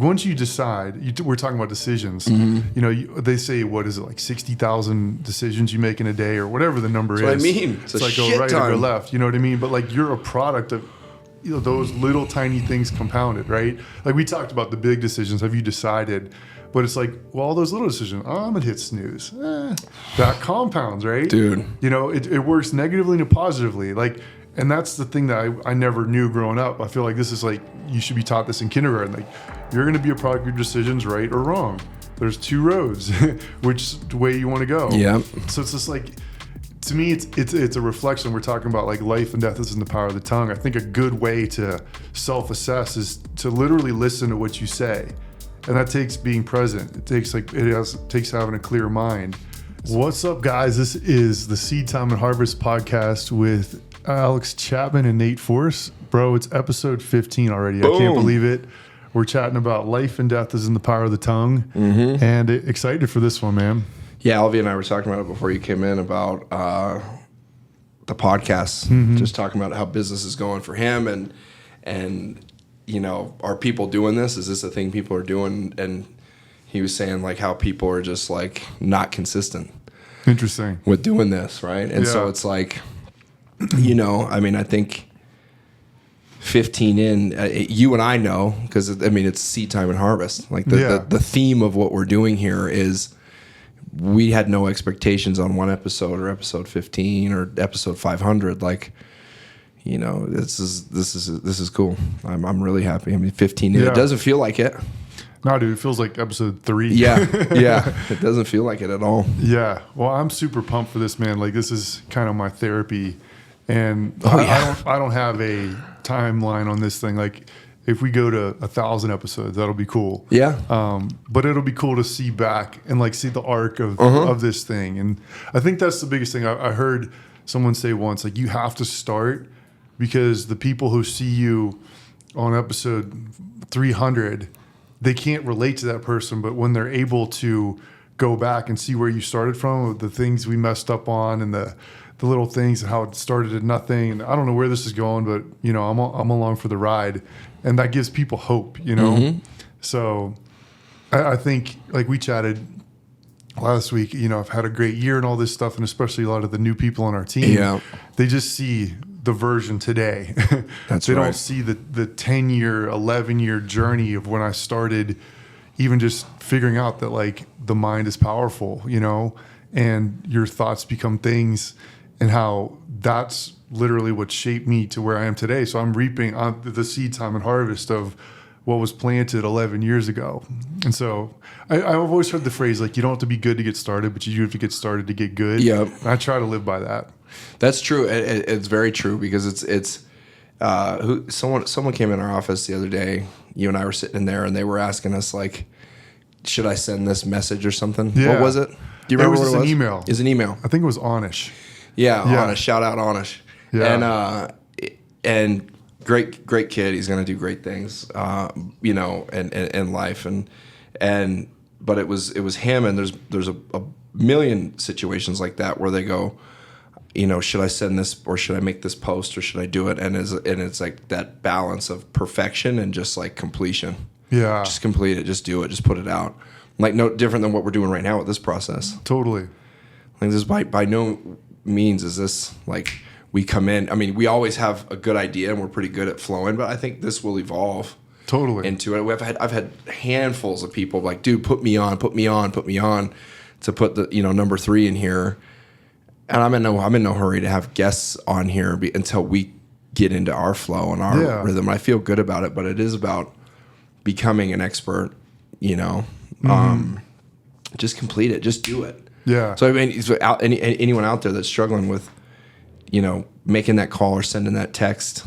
once you decide, we're talking about decisions. You know, they say, what is it, like 60,000 decisions you make in a day or whatever the number is. That's what I mean. It's like go right or go left. You know what I mean? But like you're a product of, you know, those little tiny things compounded, right? Like we talked about the big decisions. Have you decided? But it's like, well, all those little decisions, I'm gonna hit snooze. That compounds, right? Dude. You know, it works negatively and positively. Like, and that's the thing that I never knew growing up. I feel like this is like, you should be taught this in kindergarten. Like, you're gonna be a product of your decisions, right or wrong. There's two roads, which way you wanna go. Yeah. So it's just like, to me, it's a reflection. We're talking about like life and death is in the power of the tongue. I think a good way to self-assess is to literally listen to what you say. And that takes being present. It takes having a clear mind. What's up, guys? This is the Seed Time and Harvest podcast with Alex Chapman and Nate Forse. Bro, it's episode 15 already. Boom. I can't believe it. We're chatting about life and death is in the power of the tongue. And excited for this one, man. Yeah, Alvy and I were talking about it before you came in about the podcast. Just talking about how business is going for him and you know, are people doing this? Is this a thing people are doing? And he was saying like how people are just like not consistent. Interesting. With doing this, right? And so it's like, you know, I mean, I think 15 in, you and I know, because I mean, it's Seed Time and Harvest. Like the theme of what we're doing here is we had no expectations on one episode or episode 15 or episode 500. Like, you know, this is cool. I'm really happy. I mean, 15. It doesn't feel like it. No, dude, it feels like episode 3. Yeah, it doesn't feel like it at all. Yeah. Well, I'm super pumped for this, man. Like, this is kind of my therapy, and I don't have a timeline on this thing. Like, if we go to 1,000 episodes, that'll be cool. Yeah. But it'll be cool to see back and like see the arc of this thing. And I think that's the biggest thing. I heard someone say once, like, you have to start. Because the people who see you on episode 300, they can't relate to that person. But when they're able to go back and see where you started from, the things we messed up on, and the little things and how it started at nothing. And I don't know where this is going, but you know, I'm along for the ride, and that gives people hope. You know, so I think like we chatted last week. You know, I've had a great year and all this stuff, and especially a lot of the new people on our team. Yeah, they just see the version today. They don't see the 10-year, 11-year journey of when I started, even just figuring out that like the mind is powerful, you know, and your thoughts become things, and how that's literally what shaped me to where I am today. So I'm reaping the seed time and harvest of what was planted 11 years ago. And so I've always heard the phrase, like, you don't have to be good to get started, but you have to get started to get good. Yeah. I try to live by that. That's true. It's very true, because someone came in our office the other day. You and I were sitting in there, and they were asking us like, should I send this message or something? Yeah. What was it? Do you remember what it was? An email. It was an email. I think it was Anish. Yeah. Anish. Shout out Anish. Yeah. And great kid. He's gonna do great things. You know, in life but it was him, and there's a million situations like that where they go, you know, should I send this, or should I make this post, or should I do it? And it's like that balance of perfection and just like completion. Yeah. Just complete it. Just do it. Just put it out. Like, no different than what we're doing right now with this process. Totally. Like, this by no means is this like we come in. I mean, we always have a good idea and we're pretty good at flowing, but I think this will evolve. Totally. Into it. I've had handfuls of people like, dude, put me on to put the, you know, number 3 in here. And I'm in no hurry to have guests on here until we get into our flow and our rhythm. I feel good about it, but it is about becoming an expert, you know. Just complete it. Just do it. Yeah. So I mean, anyone out there that's struggling with, you know, making that call or sending that text,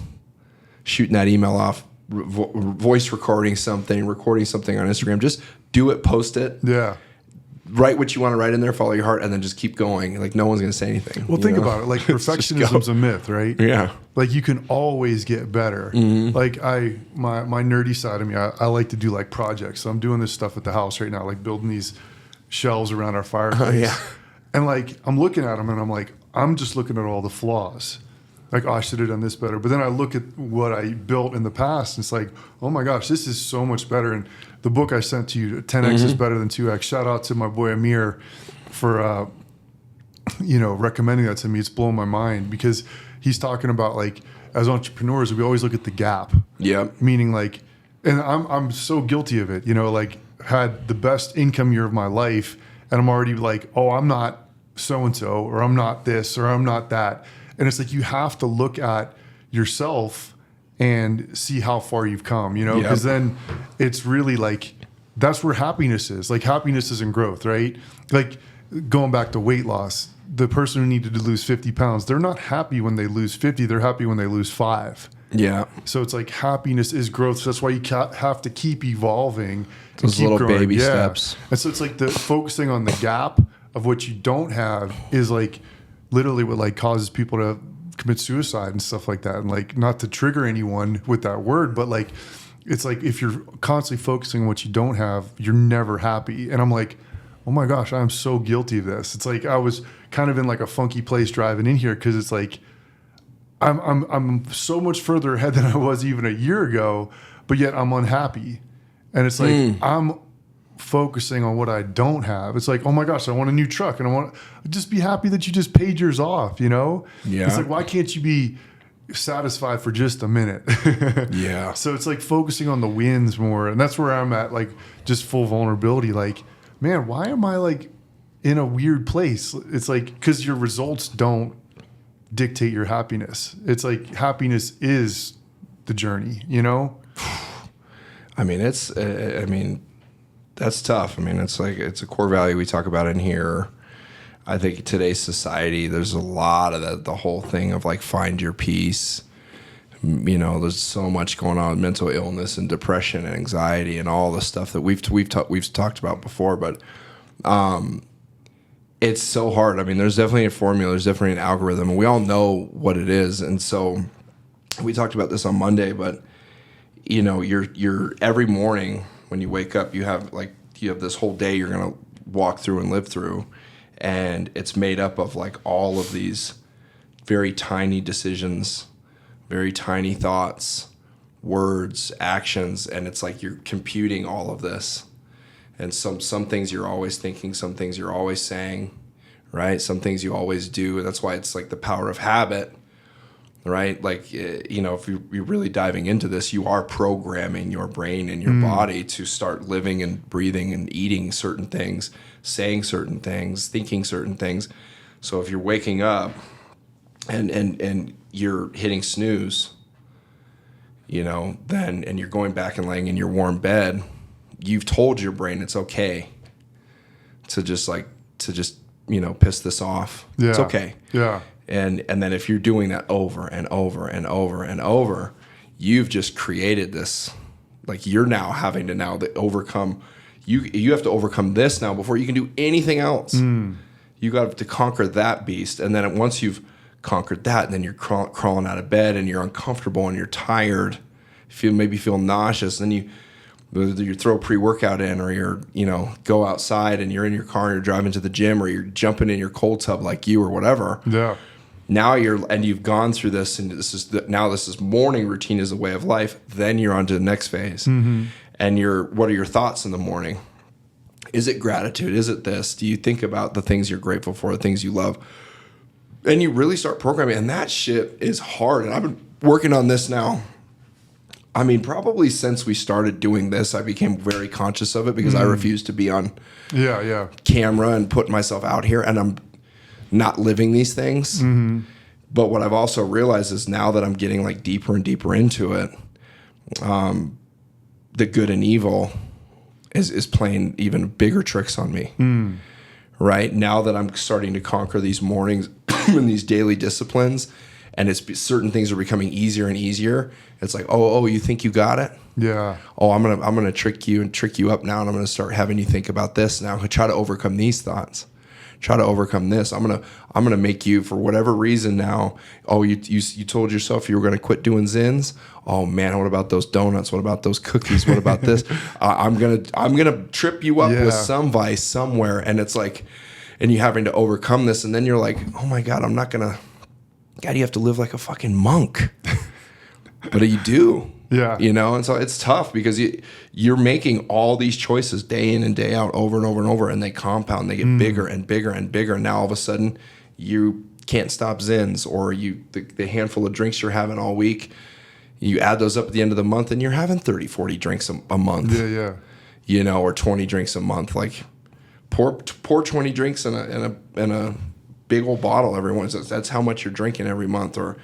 shooting that email off, voice recording something on Instagram, just do it, post it. Yeah. Write what you want to write in there, follow your heart, and then just keep going. Like, no one's going to say anything. Well, think about it. Like, perfectionism's a myth, right? Yeah. Like, you can always get better. Like, my nerdy side of me, I like to do, like, projects. So I'm doing this stuff at the house right now, like building these shelves around our fireplace. Oh, yeah. And, like, I'm looking at them, and I'm like, I'm just looking at all the flaws. like, oh, I should have done this better. But then I look at what I built in the past, and it's like, oh my gosh, this is so much better. And the book I sent to you, 10X is better than 2X. Shout out to my boy Amir for, recommending that to me. It's blown my mind because he's talking about, like, as entrepreneurs, we always look at the gap. Yeah. Meaning, like, and I'm so guilty of it, like, had the best income year of my life, and I'm already like, oh, I'm not so-and-so, or I'm not this, or I'm not that. And it's like, you have to look at yourself and see how far you've come, because then it's really like, that's where happiness is. Like, happiness is in growth, right? Like, going back to weight loss, the person who needed to lose 50 pounds, they're not happy when they lose 50, they're happy when they lose 5. Yeah. So it's like, happiness is growth. So that's why you have to keep evolving. Those keep little growing. baby steps. And so it's like the focusing on the gap of what you don't have is like literally what like causes people to commit suicide and stuff like that. And like, not to trigger anyone with that word, but like, it's like, if you're constantly focusing on what you don't have, you're never happy. And I'm like, oh my gosh, I'm so guilty of this. It's like, I was kind of in like a funky place driving in here, because it's like, I'm so much further ahead than I was even a year ago, but yet I'm unhappy. And it's like, I'm focusing on what I don't have. It's like, oh my gosh, I want a new truck, and I want to just be happy that you just paid yours off, Yeah. It's like, why can't you be satisfied for just a minute? Yeah. So it's like focusing on the wins more. And that's where I'm at, like, just full vulnerability. Like, man, why am I like in a weird place? It's like, because your results don't dictate your happiness. It's like, happiness is the journey, I mean, that's tough. I mean, it's like, it's a core value we talk about in here. I think today's society, there's a lot of the whole thing of like, find your peace. There's so much going on with mental illness and depression and anxiety and all the stuff that we've talked about before. But it's so hard. I mean, there's definitely a formula, there's definitely an algorithm, and we all know what it is. And so we talked about this on Monday, but you're every morning when you wake up, you have this whole day you're going to walk through and live through, and it's made up of like all of these very tiny decisions, very tiny thoughts, words, actions, and it's like you're computing all of this. And some things you're always thinking, some things you're always saying, right? Some things you always do. And that's why it's like the power of habit, right? Like, if you're really diving into this, you are programming your brain and your body to start living and breathing and eating certain things, saying certain things, thinking certain things. So if you're waking up and you're hitting snooze, then, and you're going back and laying in your warm bed, you've told your brain it's okay to just piss this off. Yeah. It's okay. Yeah. And then if you're doing that over and over and over and over, you've just created this, like, you're now having to overcome, you have to overcome this now before you can do anything else. You got to conquer that beast. And then once you've conquered that, and then you're crawling out of bed and you're uncomfortable and you're tired, maybe feel nauseous, and then you throw pre-workout in, or you're, go outside and you're in your car and you're driving to the gym, or you're jumping in your cold tub like you or whatever. Yeah. Now you've gone through this, and this is morning routine is a way of life. Then you're on to the next phase. And what are your thoughts in the morning? Is it gratitude? Is it this? Do you think about the things you're grateful for, the things you love? And you really start programming, and that shit is hard. And I've been working on this now. I mean, probably since we started doing this, I became very conscious of it, because I refuse to be on camera and put myself out here, and I'm not living these things. But what I've also realized is, now that I'm getting like deeper and deeper into it, the good and evil is playing even bigger tricks on me. Right now that I'm starting to conquer these mornings and these daily disciplines, and certain things are becoming easier and easier. It's like, oh, you think you got it? Yeah. Oh, I'm gonna trick you up now, and I'm gonna start having you think about this now. Try to overcome these thoughts. Try to overcome this. I'm gonna make you, for whatever reason now. Oh, you told yourself you were gonna quit doing Zins. Oh man, what about those donuts? What about those cookies? What about this? I'm gonna trip you up with some vice somewhere, and it's like, and you having to overcome this, and then you're like, oh my God, I'm not gonna God, you have to live like a fucking monk. But you do. Yeah. You know, and so it's tough because you're making all these choices day in and day out over and over and over, and they compound. They get bigger and bigger and bigger. And now all of a sudden you can't stop Zins, or the handful of drinks you're having all week, you add those up at the end of the month and you're having 30, 40 drinks a month. Yeah. You know, or 20 drinks a month. Like pour 20 drinks in a big old bottle every once. That's how much you're drinking every month. Or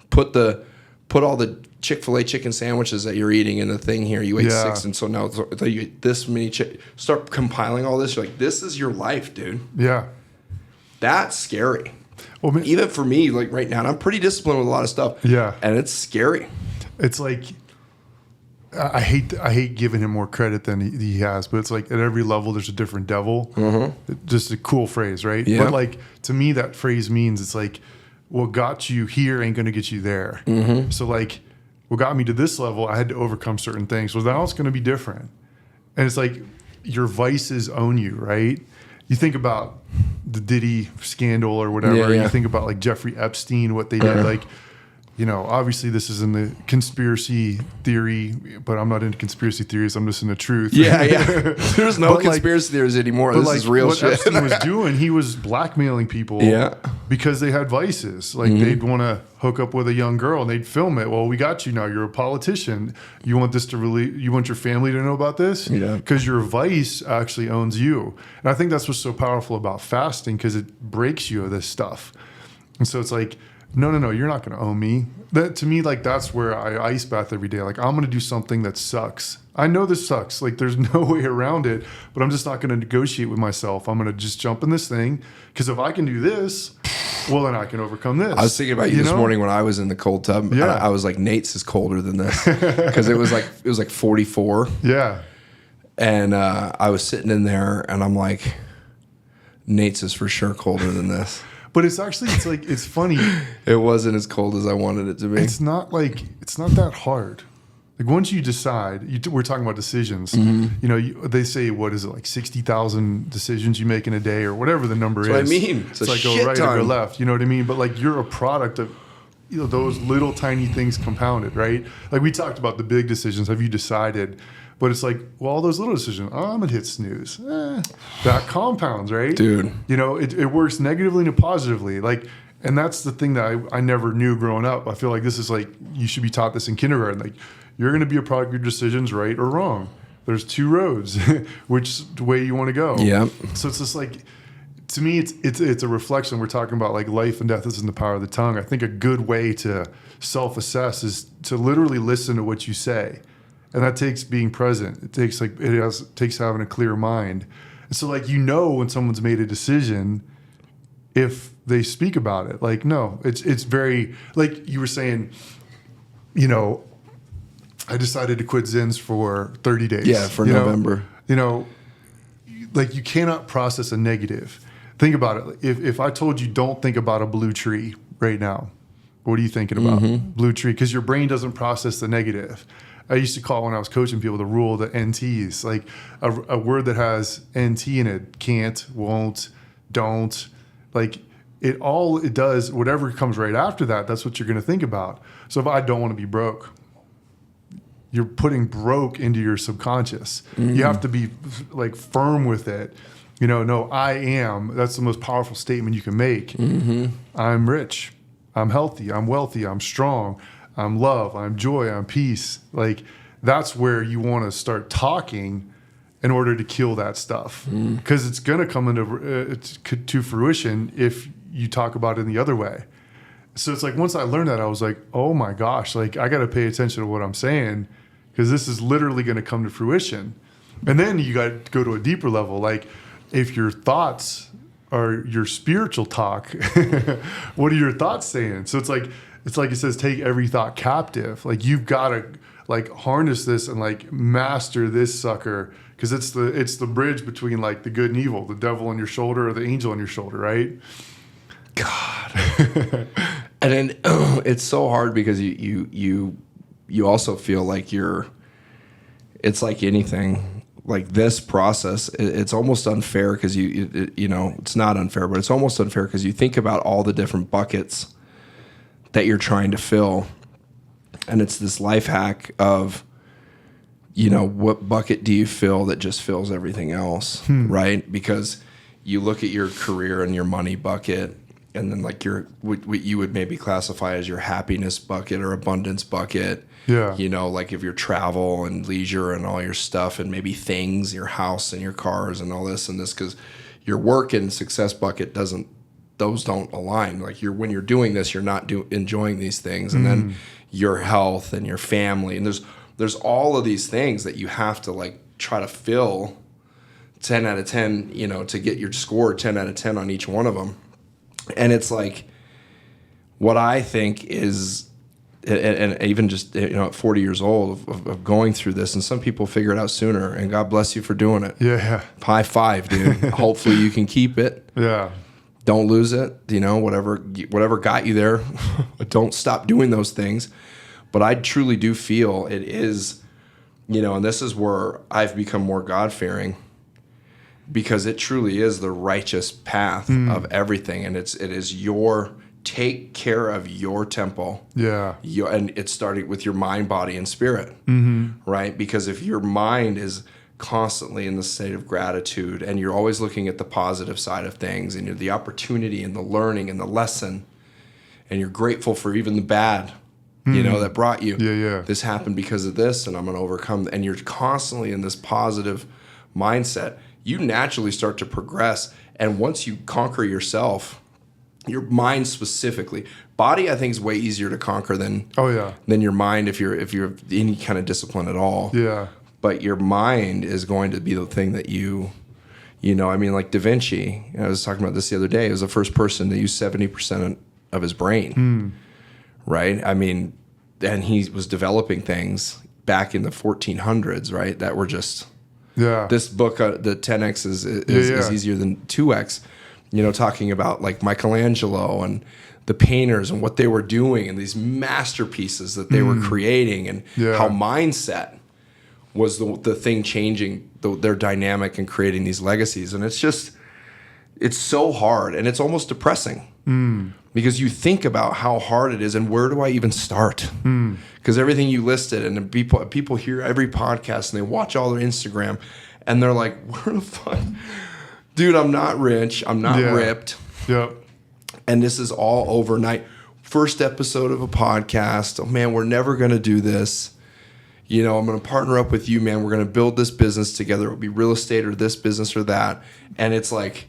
put all the Chick-fil-A chicken sandwiches that you're eating in the thing here. You ate 6, and so now you eat this many. Start compiling all this. You're like, this is your life, dude. Yeah. That's scary. Well, even for me, like right now, and I'm pretty disciplined with a lot of stuff. Yeah. And it's scary. It's like, I hate giving him more credit than he has, but it's like at every level there's a different devil. Just a cool phrase, right? Yeah. But like to me, that phrase means it's like what got you here ain't going to get you there. So like what got me to this level, I had to overcome certain things. So now it's going to be different. And it's like your vices own you, right? You think about the Diddy scandal or whatever. Yeah. You think about like Jeffrey Epstein, what they did. Like, you know, obviously this is in the conspiracy theory, but I'm not into conspiracy theories. I'm just into truth. Yeah. There's no conspiracy theories anymore. This is real what shit. Epstein was doing, he was blackmailing people because they had vices. Like they'd want to hook up with a young girl and they'd film it. Well, we got you now. You're a politician. You want this to you want your family to know about this? Yeah. Because your vice actually owns you. And I think that's what's so powerful about fasting, because it breaks you of this stuff. And so it's like, no, you're not going to own me. That to me, like that's where I ice bath every day. Like I'm going to do something that sucks. I know this sucks. Like there's no way around it, but I'm just not going to negotiate with myself. I'm going to just jump in this thing, because if I can do this, well, then I can overcome this. I was thinking about you this morning when I was in the cold tub. Yeah. I was like, Nate's is colder than this, because it was like 44. Yeah. And I was sitting in there and I'm like, Nate's is for sure colder than this. But it's funny. It wasn't as cold as I wanted it to be. It's not that hard. Like once you decide, we're talking about decisions. You know, they say, what is it, like 60,000 decisions you make in a day or whatever the number is. That's what I mean. It's like go right or go left. You know what I mean? But like you're a product of, you know, those little tiny things compounded, right? Like we talked about the big decisions. Have you decided? But it's like, well, all those little decisions, I'm going to hit snooze. That compounds, right? Dude. You know, it works negatively and positively. Like, and that's the thing that I never knew growing up. I feel like this is like, you should be taught this in kindergarten. Like, you're going to be a product of your decisions, right or wrong. There's 2 roads, which way you want to go. Yeah. So it's just like, to me, it's a reflection. We're talking about like life and death is in the power of the tongue. I think a good way to self-assess is to literally listen to what you say. And that takes being present. It takes takes having a clear mind. And so like, you know, when someone's made a decision, if they speak about it, like, no, it's very, like you were saying, you know, I decided to quit Zins for 30 days. Yeah, for November. You know, like you cannot process a negative. Think about it. If I told you don't think about a blue tree right now, what are you thinking about? Blue tree, because your brain doesn't process the negative. I used to call, when I was coaching people, the rule of the NTs. Like a word that has NT in it, can't, won't, don't. Like it does, whatever comes right after that, that's what you're going to think about. So if I don't want to be broke, you're putting broke into your subconscious. You have to be like firm with it. You know, no, I am. That's the most powerful statement you can make. I'm rich. I'm healthy. I'm wealthy. I'm strong. I'm love, I'm joy, I'm peace. Like that's where you want to start talking in order to kill that stuff, because it's going to come into to fruition if you talk about it in the other way. So it's like, once I learned that, I was like, oh my gosh, like I got to pay attention to what I'm saying, because this is literally going to come to fruition. And then you got to go to a deeper level. Like if your thoughts are your spiritual talk, what are your thoughts saying? So it's like it says, take every thought captive. Like you've got to like harness this and like master this sucker, because it's the bridge between like the good and evil, the devil on your shoulder or the angel on your shoulder, right? God. And then it's so hard because you also feel like it's like anything. Like this process, it's almost unfair because you know, it's not unfair, but it's almost unfair because you think about all the different buckets that you're trying to fill. And it's this life hack of, what bucket do you fill that just fills everything else, right? Because you look at your career and your money bucket, and then like what you would maybe classify as your happiness bucket or abundance bucket. Yeah. Like if your travel and leisure and all your stuff and maybe things, your house and your cars and all this and this, because your work and success bucket those don't align. Like when you're doing this, you're not enjoying these things. And then your health and your family. And there's all of these things that you have to like try to fill 10 out of 10, to get your score 10 out of 10 on each one of them. And it's like, what I think is, and even just, at 40 years old of going through this, and some people figure it out sooner, and God bless you for doing it. Yeah. High five, dude. Hopefully you can keep it. Yeah. Don't lose it. Whatever got you there, don't stop doing those things. But I truly do feel it is, and this is where I've become more God-fearing, because it truly is the righteous path of everything. And it is take care of your temple. Yeah. And it's starting with your mind, body, and spirit, right? Because if your mind is constantly in the state of gratitude and you're always looking at the positive side of things and the opportunity and the learning and the lesson, and you're grateful for even the bad, that brought you. Yeah. This happened because of this, and I'm going to overcome. And you're constantly in this positive mindset. You naturally start to progress. And once you conquer yourself, your mind specifically, body I think is way easier to conquer than your mind if you're any kind of discipline at all. Yeah. But your mind is going to be the thing that like Da Vinci. I was talking about this the other day. He was the first person to use 70% of his brain, right? And he was developing things back in the 1400s, right? That were just this book, the 10x is easier than 2x. Talking about like Michelangelo and the painters and what they were doing and these masterpieces that they were creating, and how mindset was the thing changing their dynamic and creating these legacies. And it's so hard, and it's almost depressing because you think about how hard it is and where do I even start? Because everything you listed, and people hear every podcast and they watch all their Instagram and they're like, where the fuck? Dude, I'm not rich. I'm not ripped. Yep. And this is all overnight. First episode of a podcast. Oh, man, we're never going to do this. I'm going to partner up with you, man. We're going to build this business together. It'll be real estate or this business or that. And it's like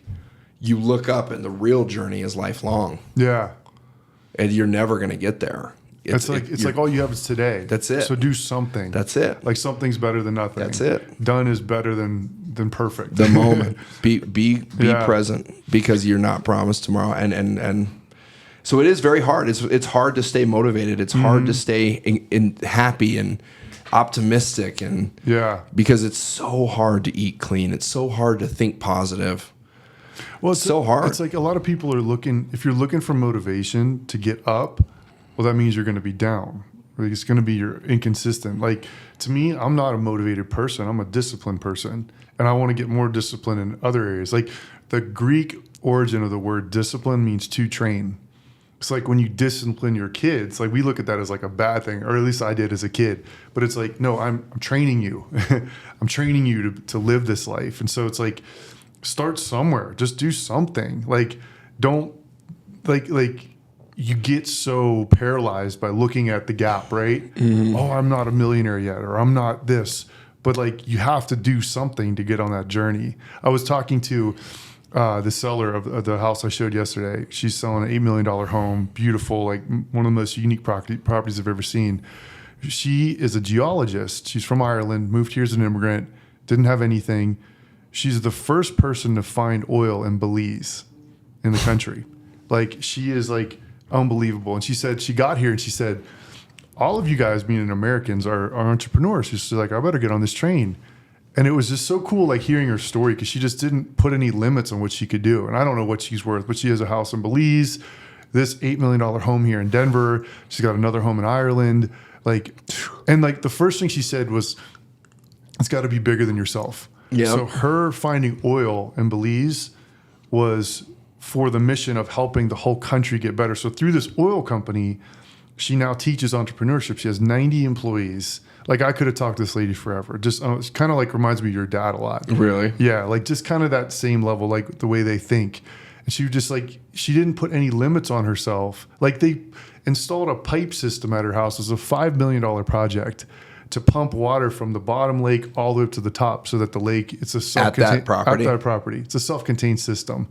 you look up and the real journey is lifelong. Yeah. And you're never going to get there. It's like all you have is today. That's it. So do something. That's it. Like something's better than nothing. That's it. Done is better than perfect. The moment. Be present, because you're not promised tomorrow. And so it is very hard. It's hard to stay motivated. It's hard to stay in happy and optimistic, and because it's so hard to eat clean. It's so hard to think positive. Well, it's so hard. It's like a lot of people are looking. If you're looking for motivation to get up, well, that means you're going to be down. Like it's going to be you're inconsistent. Like to me, I'm not a motivated person. I'm a disciplined person, and I want to get more discipline in other areas. Like the Greek origin of the word discipline means to train. It's like when you discipline your kids, like we look at that as like a bad thing, or at least I did as a kid. But it's like, no, I'm training you. I'm training you to live this life. And so it's like, start somewhere. Just do something. Like, don't like you get so paralyzed by looking at the gap, right? Oh, I'm not a millionaire yet, or I'm not this. But like, you have to do something to get on that journey. I was talking to the seller of the house I showed yesterday. She's selling an $8 million home, beautiful, like one of the most unique properties I've ever seen. She is a geologist. She's from Ireland, moved here as an immigrant, didn't have anything. She's the first person to find oil in Belize in the country. Like, she is like unbelievable. And she said, she got here and she said, all of you guys, meaning Americans, are entrepreneurs. She's like, I better get on this train. And it was just so cool, like hearing her story, because she just didn't put any limits on what she could do. And I don't know what she's worth, but she has a house in Belize, this $8 million home here in Denver. She's got another home in Ireland. Like, and like the first thing she said was, it's got to be bigger than yourself. Yeah. So her finding oil in Belize was for the mission of helping the whole country get better. So through this oil company, she now teaches entrepreneurship. She has 90 employees. Like, I could have talked to this lady forever. Just it's kind of like reminds me of your dad a lot. Really? Yeah, like just kind of that same level, like the way they think. And she was just like, she didn't put any limits on herself. Like, they installed a pipe system at her house. It was a $5 million project to pump water from the bottom lake all the way up to the top, so that the lake, it's a self-contained at that property. It's a self-contained system.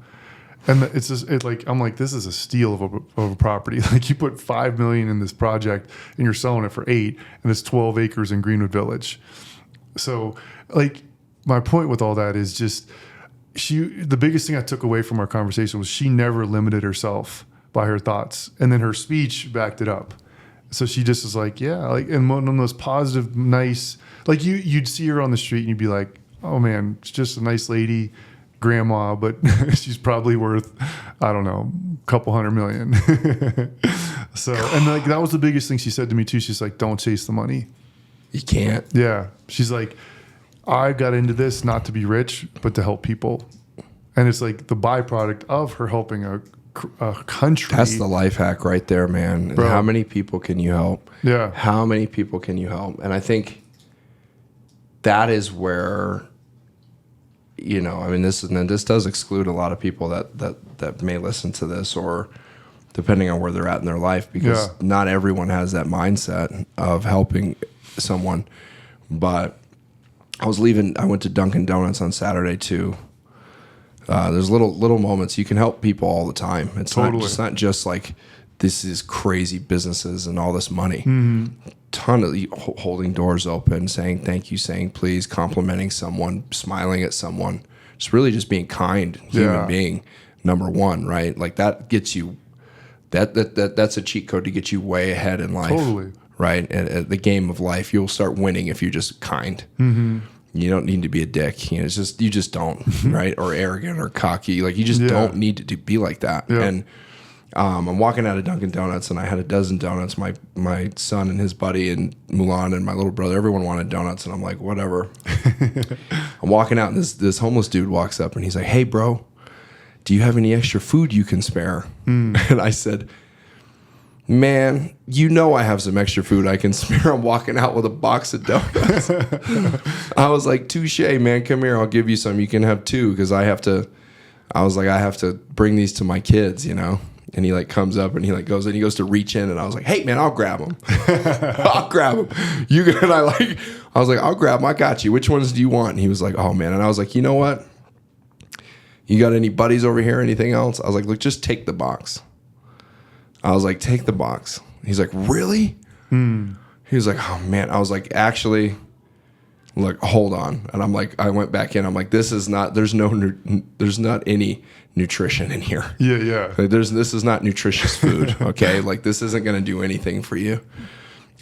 And it's just, I'm like, this is a steal of a property. Like, you put $5 million in this project and you're selling it for $8 million, and it's 12 acres in Greenwood Village. So, like, my point with all that is just, the biggest thing I took away from our conversation was she never limited herself by her thoughts. And then her speech backed it up. So she just was like, yeah, like, and one of those positive, nice, like you'd see her on the street and you'd be like, oh man, it's just a nice lady, grandma, but she's probably worth, I don't know, a couple $100 million. So, and like, that was the biggest thing she said to me too. She's like, don't chase the money. You can't. Yeah. She's like, I got into this not to be rich, but to help people. And it's like the byproduct of her helping a country. That's the life hack right there, man. Bro. How many people can you help? Yeah. How many people can you help? And I think that is where, you know, I mean, this does exclude a lot of people that may listen to this, or depending on where they're at in their life, because not everyone has that mindset of helping someone. But I went to Dunkin' Donuts on Saturday too. There's little moments. You can help people all the time. It's not just like this is crazy businesses and all this money. Mm-hmm. Ton of holding doors open, saying thank you, saying please, complimenting someone, smiling at someone. It's really just being kind human being, number one, right? Like, that gets you. That's a cheat code to get you way ahead in life. Totally. Right? At the game of life, you'll start winning if you're just kind. Mm-hmm. You don't need to be a dick. You know, you just don't, right? Or arrogant or cocky. Like, you just don't need to be like that. Yeah. And I'm walking out of Dunkin' Donuts, and I had a dozen donuts. My son and his buddy and Mulan and my little brother, everyone wanted donuts, and I'm like, whatever. I'm walking out, and this homeless dude walks up, and he's like, hey, bro, do you have any extra food you can spare? Mm. And I said, man, you know I have some extra food I can spare. I'm walking out with a box of donuts. I was like, touche, man, come here. I'll give you some. You can have two, because I have to bring these to my kids, you know? And he like comes up and he like goes to reach in, and I was like, hey, man, I'll grab them. I'll grab them. You good? I was like, I'll grab them. I got you. Which ones do you want? And he was like, oh, man. And I was like, you know what? You got any buddies over here? Anything else? I was like, look, just take the box. I was like, take the box. He's like, really? He was like, oh, man. I was like, actually, look, hold on. And I'm like, I went back in. I'm like, there's not any nutrition in here. Yeah. Like, this is not nutritious food, okay? Like, this isn't going to do anything for you.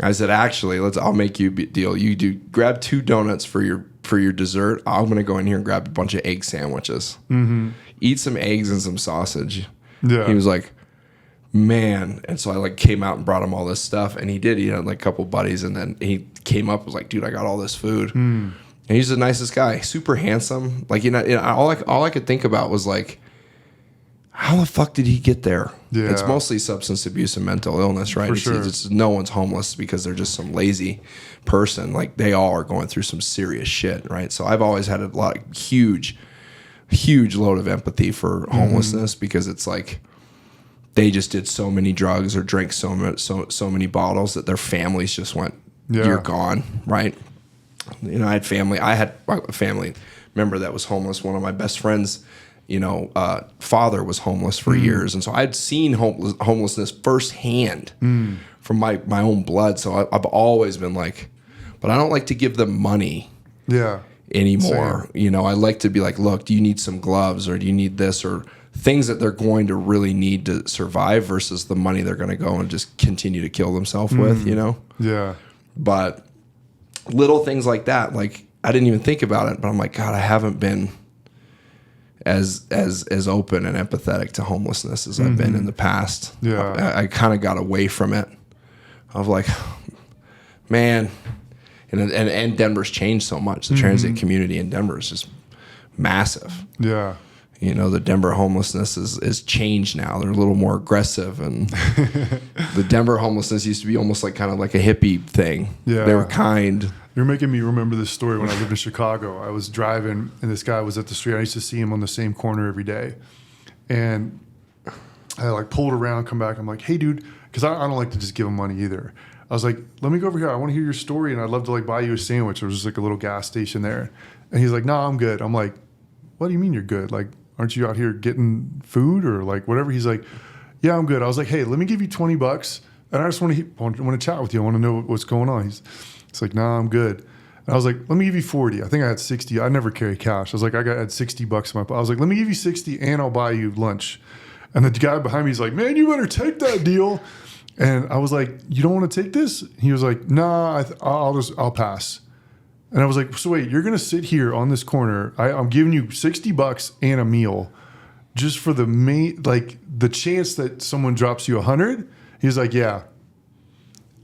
I said, actually, I'll make you a deal. You grab 2 donuts for your dessert. I'm going to go in here and grab a bunch of egg sandwiches. Mm-hmm. Eat some eggs and some sausage. Yeah. He was like, man. And so I like came out and brought him all this stuff, and he did. He had like a couple buddies, and then he came up and was like, dude, I got all this food. And he's the nicest guy, super handsome. Like, you know, all I could think about was like, how the fuck did he get there? Yeah. It's mostly substance abuse and mental illness, right? It's no one's homeless because they're just some lazy person. Like, they all are going through some serious shit, right? So I've always had a huge load of empathy for homelessness, because it's like they just did so many drugs or drank so many bottles that their families just went, you're gone, right? You know, I had a family member that was homeless. One of my best friends, you know, father was homeless for years. And so I'd seen homelessness firsthand from my own blood. So I've always been like, but I don't like to give them money anymore. Same. You know, I like to be like, look, do you need some gloves, or do you need this, or things that they're going to really need to survive versus the money they're going to go and just continue to kill themselves with, you know? Yeah. But little things like that, like, I didn't even think about it, but I'm like, God, I haven't been as open and empathetic to homelessness as I've been in the past. Yeah. I kind of got away from it. Of like, man, and Denver's changed so much. The transient community in Denver is just massive. Yeah. you know, the Denver homelessness is changed now. They're a little more aggressive, and the Denver homelessness used to be almost like kind of like a hippie thing. Yeah. They were kind. You're making me remember this story when I lived in Chicago. I was driving, and this guy was at the street. I used to see him on the same corner every day. And I like pulled around, come back. I'm like, hey, dude, because I don't like to just give him money either. I was like, let me go over here. I want to hear your story, and I'd love to like buy you a sandwich. There was just like a little gas station there. And he's like, no, I'm good. I'm like, what do you mean you're good? Like, aren't you out here getting food or like whatever? He's like, yeah, I'm good. I was like, hey, let me give you $20, and I just want to chat with you. I want to know what's going on. He's like, nah, I'm good. And I was like, let me give you 40. I think I had 60. I never carry cash. I was like, I had $60 in my pocket. I was like, let me give you 60 and I'll buy you lunch. And the guy behind me is like, man, you better take that deal. And I was like, you don't want to take this? He was like, nah, I'll pass. And I was like, so wait, you're going to sit here on this corner. I'm giving you $60 and a meal just for the chance that someone drops you 100. He's like, yeah.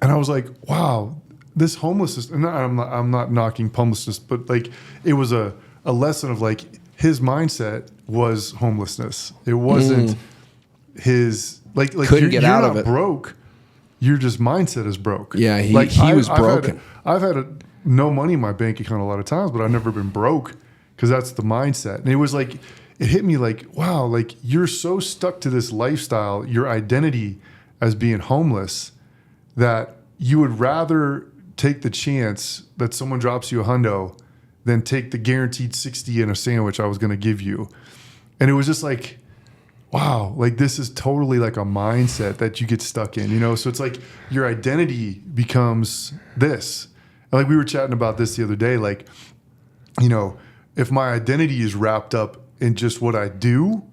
And I was like, wow, this homelessness, and I'm not knocking homelessness, but like it was a lesson of like his mindset was homelessness. It wasn't his like couldn't get out of it. Broke. Your just mindset is broke. Yeah, he was broken. I've had no money in my bank account a lot of times, but I've never been broke because that's the mindset. And it was like, it hit me like, wow, like you're so stuck to this lifestyle, your identity as being homeless, that you would rather take the chance that someone drops you a hundo than take the guaranteed 60 in a sandwich I was going to give you. And it was just like, wow, like this is totally like a mindset that you get stuck in, you know? So it's like your identity becomes this. And like we were chatting about this the other day, like, you know, if my identity is wrapped up in just what I do,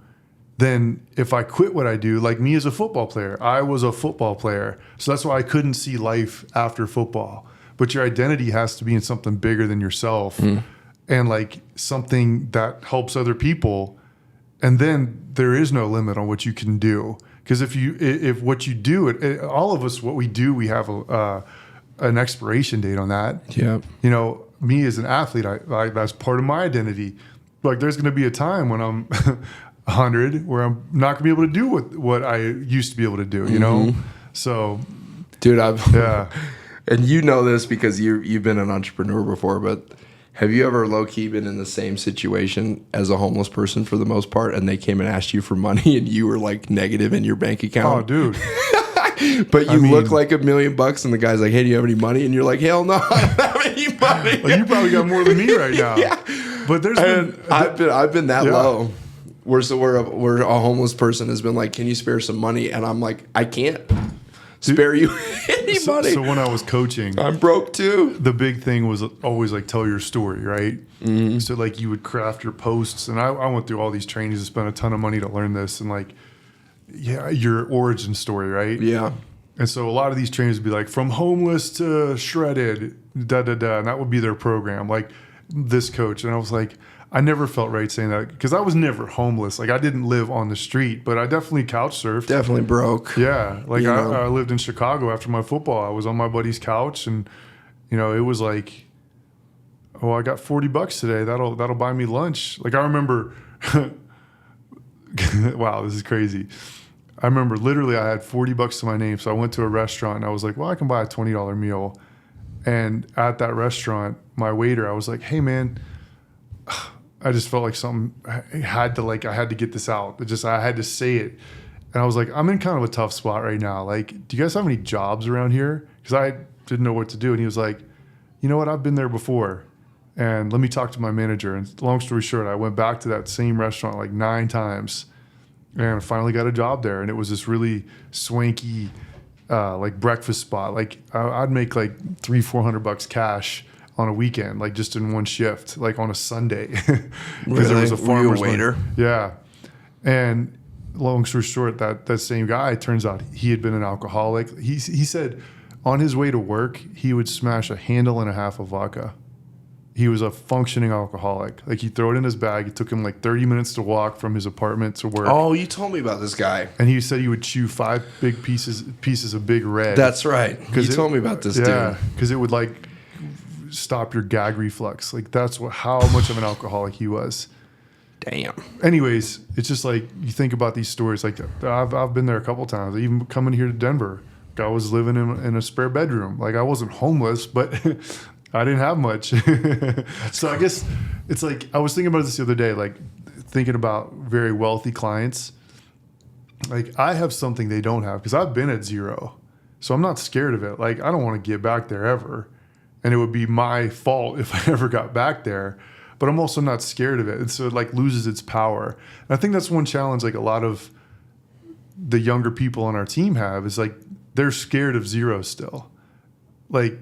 then if I quit what I do, like me as a football player, I was a football player. So that's why I couldn't see life after football. But your identity has to be in something bigger than yourself and like something that helps other people. And then there is no limit on what you can do. Because if what you do, all of us, what we do, we have an expiration date on that. Yeah. You know, me as an athlete, I that's part of my identity. Like there's going to be a time when I'm 100 where I'm not going to be able to do what I used to be able to do, you know? So, dude, yeah. And you know this because you've been an entrepreneur before, but have you ever low-key been in the same situation as a homeless person for the most part, and they came and asked you for money and you were like negative in your bank account? Oh, dude. But you look like $1 million and the guy's like, hey, do you have any money? And you're like, hell no, I don't have any money. Well, you probably got more than me right now. Yeah. But I've been that low. Where a homeless person has been like, can you spare some money? And I'm like, I can't spare you any money. So when I was coaching, I'm broke too. The big thing was always like tell your story, right? Mm-hmm. So like you would craft your posts, and I went through all these trainings and spent a ton of money to learn this, and like, yeah, your origin story, right? Yeah. And so a lot of these trainings would be like from homeless to shredded, and that would be their program, like this coach. And I was like, I never felt right saying that because I was never homeless. Like I didn't live on the street, but I definitely couch surfed. Definitely broke. Yeah. Like I lived in Chicago after my football. I was on my buddy's couch, and you know, it was like, oh, I got $40 today. That'll buy me lunch. Like I remember, wow, this is crazy. I remember literally I had $40 to my name. So I went to a restaurant and I was like, well, I can buy a $20 meal. And at that restaurant, my waiter, I was like, hey man, I just felt like something I had to get this out. I had to say it. And I was like, I'm in kind of a tough spot right now. Like, do you guys have any jobs around here? Because I didn't know what to do. And he was like, you know what? I've been there before. And let me talk to my manager. And long story short, I went back to that same restaurant like 9 times and I finally got a job there. And it was this really swanky, like breakfast spot. Like I'd make like $300-400 cash on a weekend, like just in one shift, like on a Sunday, because there was a farmer's waiter. Yeah. And long story short, that same guy, turns out he had been an alcoholic. He said on his way to work, he would smash a handle and a half of vodka. He was a functioning alcoholic. Like he'd throw it in his bag. It took him like 30 minutes to walk from his apartment to work. Oh, you told me about this guy. And he said he would chew 5 big pieces of Big Red. That's right. You told me about this dude. Yeah, because it would like stop your gag reflex. Like that's how much of an alcoholic he was. Damn. Anyways, it's just like you think about these stories. Like I've been there a couple times. Even coming here to Denver, I was living in a spare bedroom. Like I wasn't homeless, but I didn't have much. So I guess it's like I was thinking about this the other day. Like thinking about very wealthy clients. Like I have something they don't have because I've been at zero, so I'm not scared of it. Like I don't want to get back there ever, and it would be my fault if I ever got back there. But I'm also not scared of it. And so it like loses its power. And I think that's one challenge like a lot of the younger people on our team have is like they're scared of zero still. Like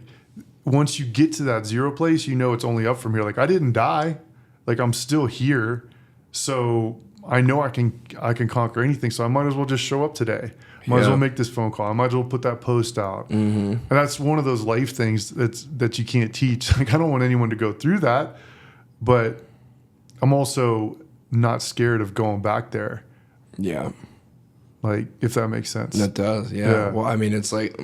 once you get to that zero place, you know it's only up from here. Like I didn't die. Like I'm still here. So I know I can conquer anything. So I might as well just show up today. Might as well make this phone call. I might as well put that post out. Mm-hmm. And that's one of those life things that you can't teach. Like I don't want anyone to go through that. But I'm also not scared of going back there. Yeah. Like, if that makes sense. That does, yeah. Well, I mean, it's like,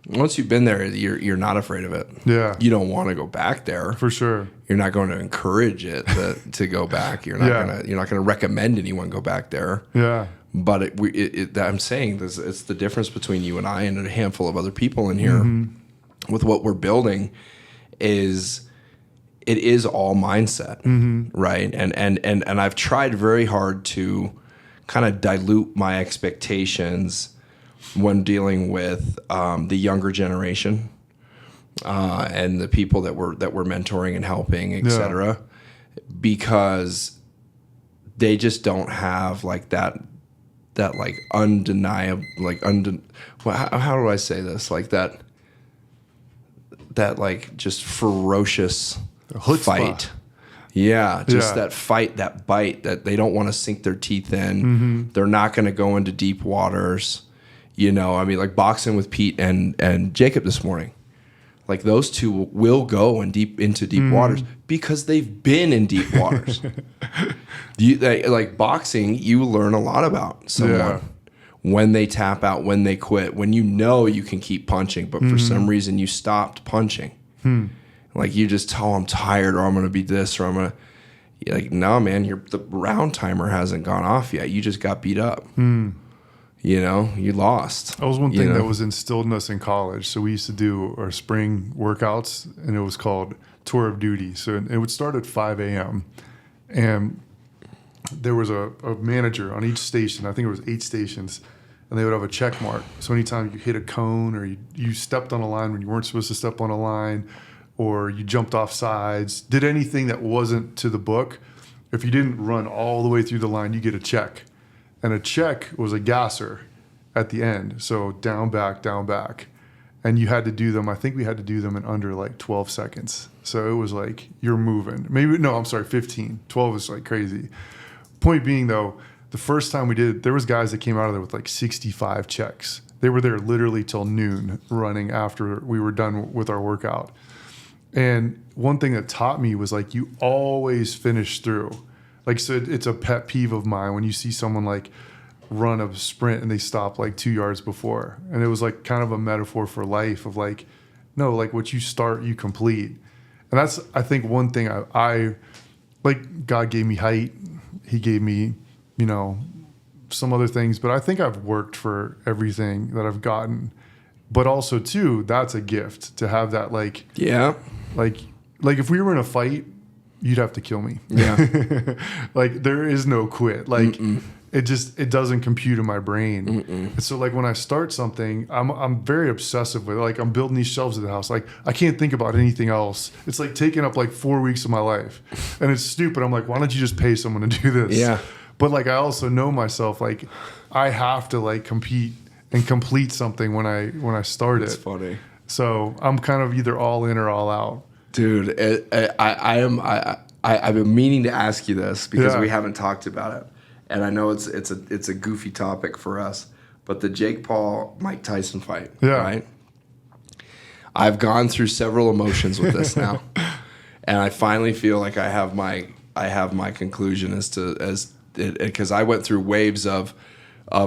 once you've been there, you're not afraid of it. Yeah. You don't want to go back there. For sure. You're not going to encourage it to go back. You're not gonna recommend anyone go back there. Yeah. But I'm saying this, it's the difference between you and I and a handful of other people in here with what we're building is it is all mindset, right? And I've tried very hard to kind of dilute my expectations when dealing with the younger generation and the people that we're mentoring and helping, et cetera, because they just don't have like that like undeniable, like how do I say this? Like that like just ferocious fight. Yeah, just that fight, that bite that they don't want to sink their teeth in. They're not going to go into deep waters. You know, I mean, like boxing with Pete and Jacob this morning. Like those two will go into deep waters because they've been in deep waters. Like boxing, you learn a lot about someone when they tap out, when they quit, when you know you can keep punching, but for some reason you stopped punching. Like you just tell I'm tired or I'm going to be this or I'm going to. You're like, no, man, the round timer hasn't gone off yet. You just got beat up. You know, you lost. That was one thing that was instilled in us in college. So we used to do our spring workouts, and it was called Tour of Duty. So it would start at 5 a.m. And there was a manager on each station. I think it was 8 stations. And they would have a check mark. So anytime you hit a cone or you stepped on a line when you weren't supposed to step on a line or you jumped off sides, did anything that wasn't to the book, if you didn't run all the way through the line, you get a check. And a check was a gasser at the end. So down, back. And you had to do them. I think we had to do them in under like 12 seconds. So it was like, you're moving. 15. 12 is like crazy. Point being though, the first time we did it, there was guys that came out of there with like 65 checks. They were there literally till noon running after we were done with our workout. And one thing that taught me was like, you always finish through. Like, so it's a pet peeve of mine when you see someone like run a sprint and they stop like 2 yards before. And it was like kind of a metaphor for life of like, no, like what you start, you complete. And that's, I think, one thing I like, God gave me height. He gave me, you know, some other things, but I think I've worked for everything that I've gotten. But also too, that's a gift to have that like, like if we were in a fight, you'd have to kill me. Yeah. Like there is no quit. Like it doesn't compute in my brain. And so like when I start something, I'm very obsessive with it. Like I'm building these shelves at the house. Like I can't think about anything else. It's like taking up like 4 weeks of my life. And it's stupid. I'm like, why don't you just pay someone to do this? Yeah. But like I also know myself, like I have to like compete and complete something when I start it. It's funny. So I'm kind of either all in or all out. Dude, I've been meaning to ask you this because we haven't talked about it, and I know it's a goofy topic for us. But the Jake Paul Mike Tyson fight, right? I've gone through several emotions with this now, and I finally feel like I have my conclusion as because I went through waves of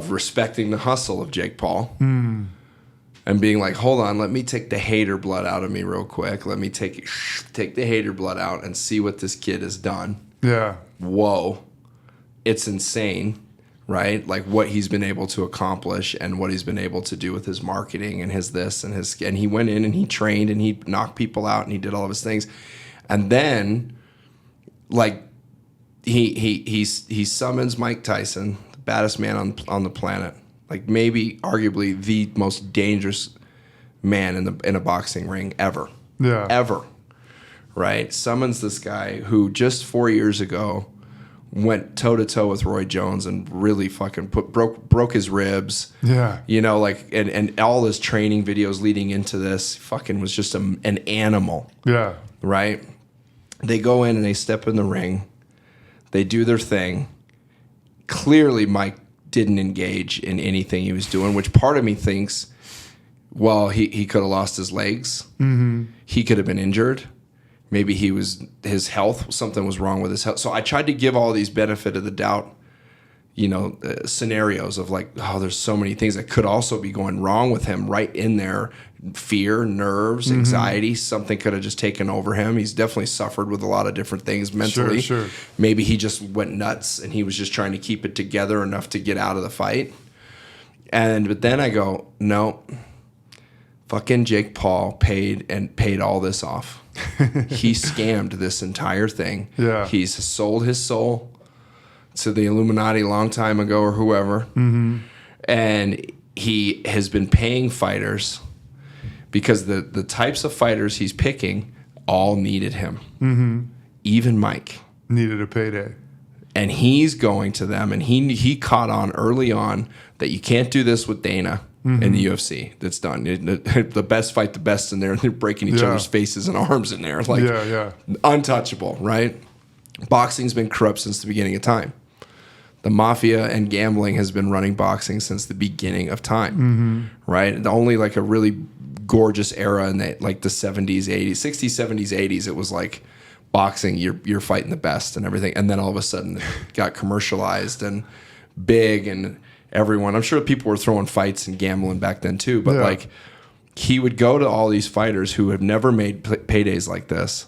respecting the hustle of Jake Paul. And being like, hold on, let me take the hater blood out of me real quick. Let me take the hater blood out and see what this kid has done. Yeah. Whoa, it's insane, right? Like what he's been able to accomplish and what he's been able to do with his marketing and his this and his, and he went in and he trained and he knocked people out and he did all of his things. And then like he summons Mike Tyson, the baddest man on the planet, like maybe arguably the most dangerous man in a boxing ring ever. Yeah. Ever. Right? Summons this guy who just 4 years ago went toe to toe with Roy Jones and really fucking broke his ribs. Yeah. You know, like and all his training videos leading into this fucking was just an animal. Yeah. Right? They go in and they step in the ring. They do their thing. Clearly Mike didn't engage in anything he was doing, which part of me thinks, well, he could have lost his legs. Mm-hmm. He could have been injured. Maybe his health, something was wrong with his health. So I tried to give all these benefit of the doubt, you know, scenarios of like, oh, there's so many things that could also be going wrong with him right in there. Fear, nerves, anxiety, something could have just taken over him. He's definitely suffered with a lot of different things mentally. Sure. Maybe he just went nuts and he was just trying to keep it together enough to get out of the fight. But then I go, no, fucking Jake Paul paid all this off. He scammed this entire thing. Yeah. He's sold his soul to the Illuminati a long time ago or whoever. Mm-hmm. And he has been paying fighters because the types of fighters he's picking all needed him. Mm-hmm. Even Mike. Needed a payday. And he's going to them, and he caught on early on that you can't do this with Dana. Mm-hmm. In the UFC, that's done. The best fight the best in there, and they're breaking each other's faces and arms in there. Like, untouchable, right? Boxing's been corrupt since the beginning of time. The mafia and gambling has been running boxing since the beginning of time, right? And only like a really gorgeous era in the 70s, 80s, 60s, 70s, 80s, it was like boxing, you're fighting the best and everything. And then all of a sudden it got commercialized and big and everyone. I'm sure people were throwing fights and gambling back then too, but like he would go to all these fighters who have never made paydays like this,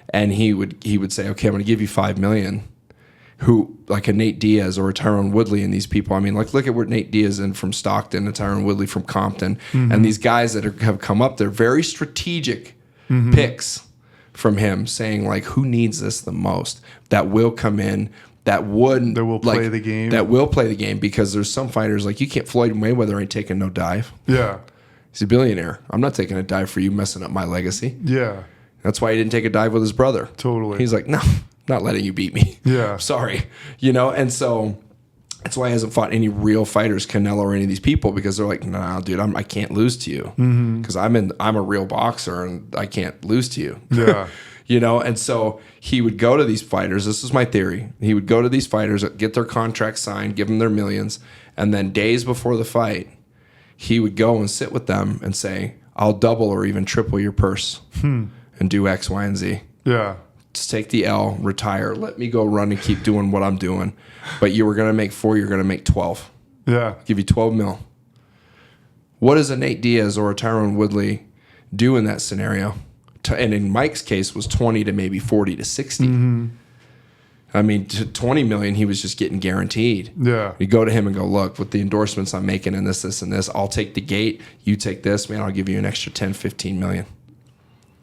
and he would say, okay, I'm going to give you $5 million. Who like a Nate Diaz or a Tyron Woodley and these people. I mean, like look at where Nate Diaz in from Stockton and Tyron Woodley from Compton, and these guys that have come up. They're very strategic picks from him, saying like, who needs this the most? That will come in. That will play the game. That will play the game, because there's some fighters like you can't. Floyd Mayweather ain't taking no dive. Yeah, he's a billionaire. I'm not taking a dive for you messing up my legacy. Yeah, that's why he didn't take a dive with his brother. Totally. He's like, no, not letting you beat me. Yeah, sorry, you know. And so that's why he hasn't fought any real fighters, Canelo or any of these people, because they're like, nah, dude, I can't lose to you because I'm a real boxer and I can't lose to you. Yeah. You know, and so he would go to these fighters. This is my theory. He would go to these fighters, get their contracts signed, give them their millions, and then days before the fight, he would go and sit with them and say, I'll double or even triple your purse and do X, Y, and Z. Yeah. Just take the L, retire, let me go run and keep doing what I'm doing. But you were going to make 4, you're going to make 12. Yeah. Give you 12 mil. What does a Nate Diaz or a Tyron Woodley do in that scenario? And in Mike's case was 20 to maybe 40 to 60. I mean, to 20 million, he was just getting guaranteed. Yeah. You go to him and go, look, with the endorsements I'm making and this, and this, I'll take the gate. You take this, man, I'll give you an extra 10, 15 million.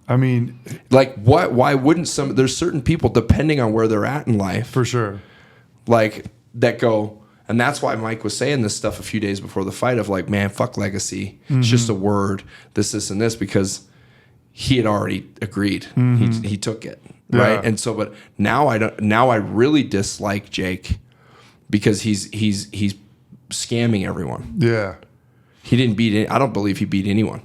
I mean, like what, why wouldn't there's certain people, depending on where they're at in life. For sure. Like that go, and that's why Mike was saying this stuff a few days before the fight of like, man, fuck legacy. It's just a word, this, and this, because he had already agreed. He took it, right? And so, but now I really dislike Jake because he's scamming everyone. Yeah, he didn't beat. I don't believe he beat anyone.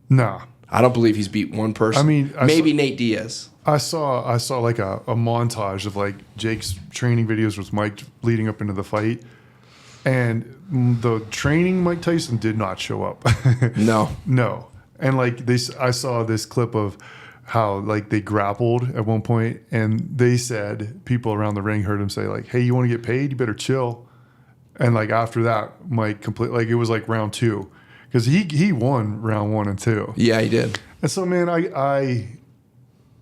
No, I don't believe he's beat one person. I mean, maybe Nate Diaz. I saw like a montage of like Jake's training videos with Mike leading up into the fight, and the training Mike Tyson did not show up. No. And like I saw this clip of how like they grappled at one point, and they said people around the ring heard him say like, "Hey, you want to get paid? You better chill." And like after that, Mike it was like round 2, because he won round 1 and 2. Yeah, he did. And so, man,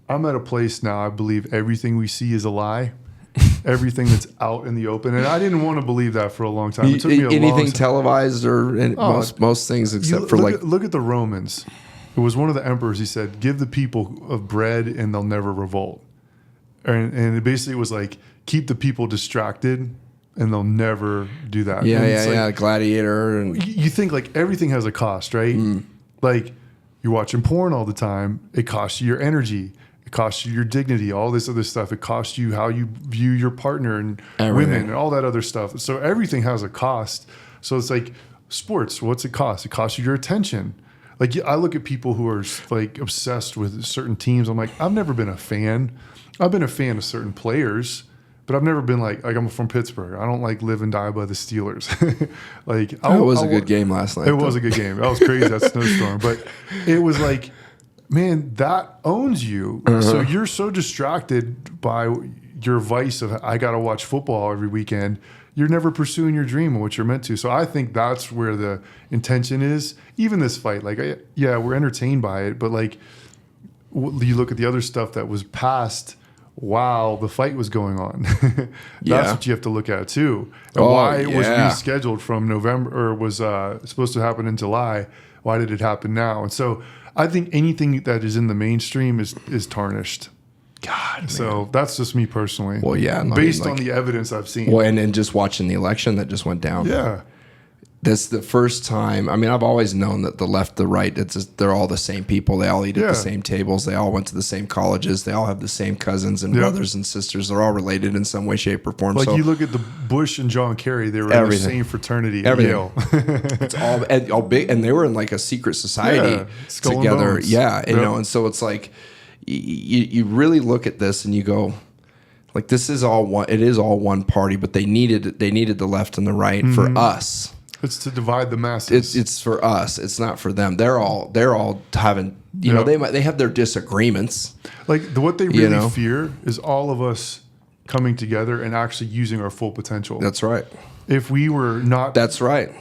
I'm at a place now. I believe everything we see is a lie. everything that's out in the open. And I didn't want to believe that for a long time. It took me a long Anything time. Televised or most things except for look at the Romans. It was one of the emperors. He said, "Give the people of bread, and they'll never revolt." And it basically was like, keep the people distracted, and they'll never do that. Yeah. Gladiator. And you think like everything has a cost, right? Like you're watching porn all the time. It costs you your energy. It costs you your dignity. All this other stuff. It costs you how you view your partner and women and all that other stuff. So everything has a cost. So it's like sports. What's it cost? It costs you your attention. Like I look at people who are like obsessed with certain teams. I'm like, I've never been a fan. I've been a fan of certain players, but I've never been like I'm from Pittsburgh. I don't like live and die by the Steelers. Like it was a good game last night. It was a good game. That was crazy, that snowstorm. But it was like, man, that owns you. So you're so distracted by your vice of I got to watch football every weekend. You're never pursuing your dream and what you're meant to. So I think that's where the intention is. Even this fight, like, we're entertained by it, but like, you look at the other stuff that was passed while the fight was going on. That's what you have to look at too. And why it was rescheduled from November or was supposed to happen in July. Why did it happen now? And so I think anything that is in the mainstream is tarnished. God, man. So that's just me personally. Well, yeah. Based on the evidence I've seen. Well, and just watching the election that just went down. Yeah. That's the first time. I mean, I've always known that the left, the right, they're all the same people. They all eat at the same tables. They all went to the same colleges. They all have the same cousins and brothers and sisters. They're all related in some way, shape, or form. Like you look at the Bush and John Kerry, they were in the same fraternity at Yale. It's all big, and they were in like a secret society together. Yeah, you know, and so it's like you really look at this and you go, like, this is all one. It is all one party, but they needed the left and the right for us. It's to divide the masses. It's for us. It's not for them. They're all having, you know, they have their disagreements. Like what they really fear is all of us coming together and actually using our full potential. That's right. If we were not, that's right.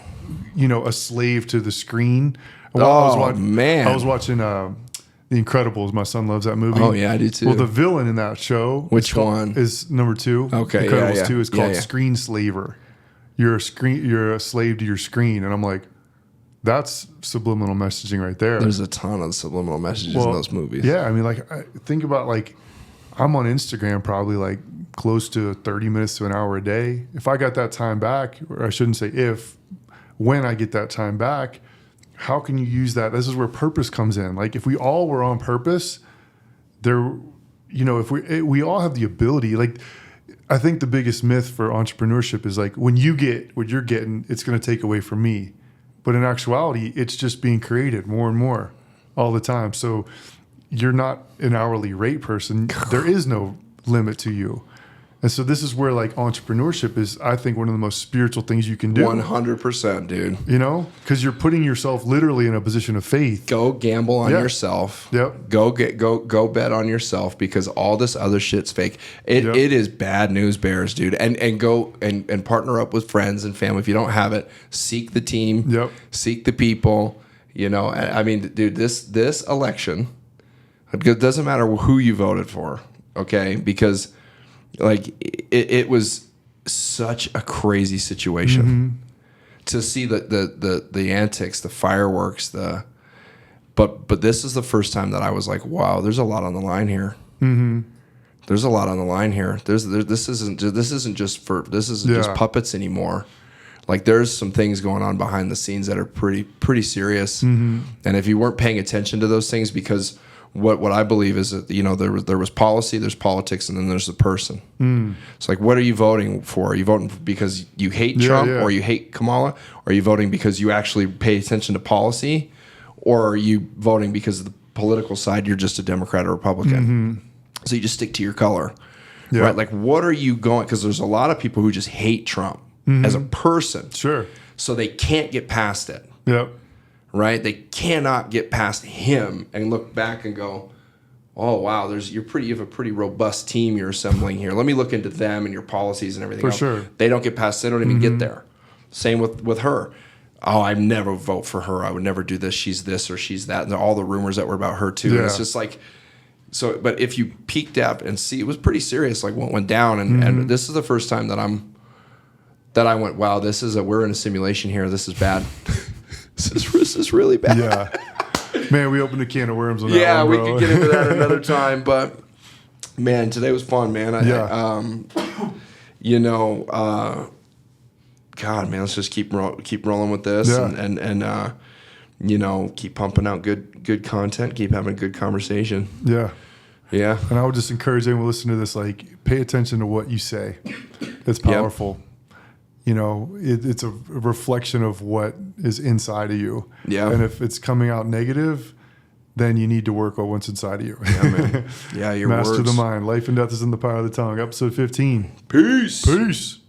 You know, a slave to the screen. Man, I was watching The Incredibles. My son loves that movie. Oh yeah, I do too. Well, the villain in that show, which one is number 2? Okay, Incredibles 2 is called Screen Slaver. You're a slave to your screen, and I'm like, that's subliminal messaging right there. There's a ton of subliminal messages in those movies. Yeah, I mean, like, think about like, I'm on Instagram probably like close to 30 minutes to an hour a day. If I got that time back, or I shouldn't say if, when I get that time back, how can you use that? This is where purpose comes in. Like, if we all were on purpose, if we all have the ability, like. I think the biggest myth for entrepreneurship is like when you get what you're getting, it's going to take away from me. But in actuality, it's just being created more and more all the time. So you're not an hourly rate person. There is no limit to you. And so this is where like entrepreneurship is, I think, one of the most spiritual things you can do. 100%, dude. You know, because you're putting yourself literally in a position of faith. Go gamble on yourself. Yep. Go bet on yourself because all this other shit's fake. It is bad news bears, dude. And go and partner up with friends and family. If you don't have it, seek the team. Yep. Seek the people. You know, I mean, dude, this election, it doesn't matter who you voted for, okay? Because like it was such a crazy situation to see the antics, the fireworks, but this is the first time that I was like, wow, there's a lot on the line here. There's a lot on the line here. This isn't just puppets anymore. Like there's some things going on behind the scenes that are pretty serious. And if you weren't paying attention to those things, because what I believe is that, you know, there was policy, there's politics, and then there's the person. It's like, what are you voting for? Are you voting because you hate Trump or you hate Kamala? Or are you voting because you actually pay attention to policy? Or are you voting because of the political side, you're just a Democrat or Republican? So you just stick to your color, right? Like, what are you going? Because there's a lot of people who just hate Trump as a person. Sure. So they can't get past it. Yep. Right? They cannot get past him and look back and go, oh wow, you have a pretty robust team you're assembling here. Let me look into them and your policies and everything else. For sure. They don't get past, they don't even get there. Same with her. Oh, I'd never vote for her. I would never do this. She's this or she's that. And all the rumors that were about her too. And it's just like, So, but if you peeked up and see, it was pretty serious, like what went down. And this is the first time that I went, wow, we're in a simulation here. This is bad. this is really bad. Yeah. Man, we opened a can of worms on that yeah, one, we bro. could get into that another time. But man, today was fun, man. God, man, let's just keep rolling with this and keep pumping out good content, keep having a good conversation. Yeah. Yeah. And I would just encourage anyone listening to this, like, pay attention to what you say. It's powerful. Yep. It's a reflection of what is inside of you. Yeah. And if it's coming out negative, then you need to work on what's inside of you. Yeah, man. Yeah, your Master words. the mind. Life and death is in the power of the tongue. Episode 15. Peace. Peace.